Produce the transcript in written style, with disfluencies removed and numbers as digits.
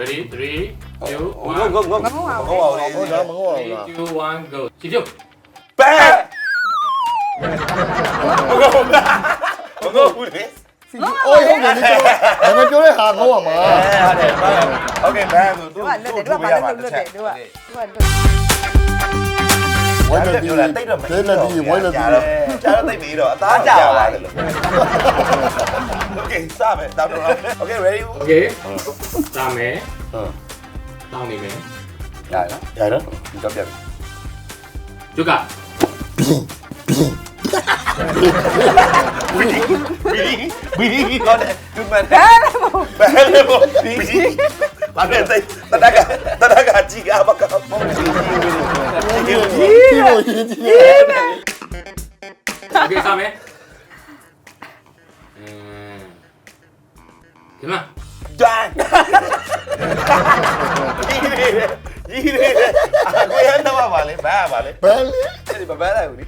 ready 3 2 1 go go မငုံအောင် ဟုတ်ပါဘူး ဟုတ်တယ်မဟုတ် 3 ဘူး 2 1 go ချီကျုပ် ဘဲမငုံဘူးလေ အိုးဟုတ်တယ်ဒီတော့မပြောတဲ့ဟာခေါ်ပါမှာ ဟုတ်တယ်โอเคဘဲဆိုသူ တို့ကလွတ်တယ်တို့ကဘာလဲလွတ်တယ်တို့ကလွတ် ဝိုင်းနေပြီ တိတ်တော့မ တဲနေပြီဝိုင်းနေပြီ ကြားတော့တိတ်ပြီးတော့အသားကြာပါတယ်လို့โอเคစမယ်တောင်းတော့โอเค ready okay တာမယ်တောင်းနေမယ် ရနော်ဒီတော့ပြပြီ ကျုပ်က ဘီတော့တူမန်ဘဲလေဘောဘီဘာလဲတိတ်တနကကြီးကဘာကမောင်ကြီးဒီလိုဒီလို okay စမယ်ဒီမှာ ဒန်ကြီးနေအကိုရတော့ပါလေဘာပါလေ ဘယ်လေ အဲ့ဒီဘာလဲဦးဒီ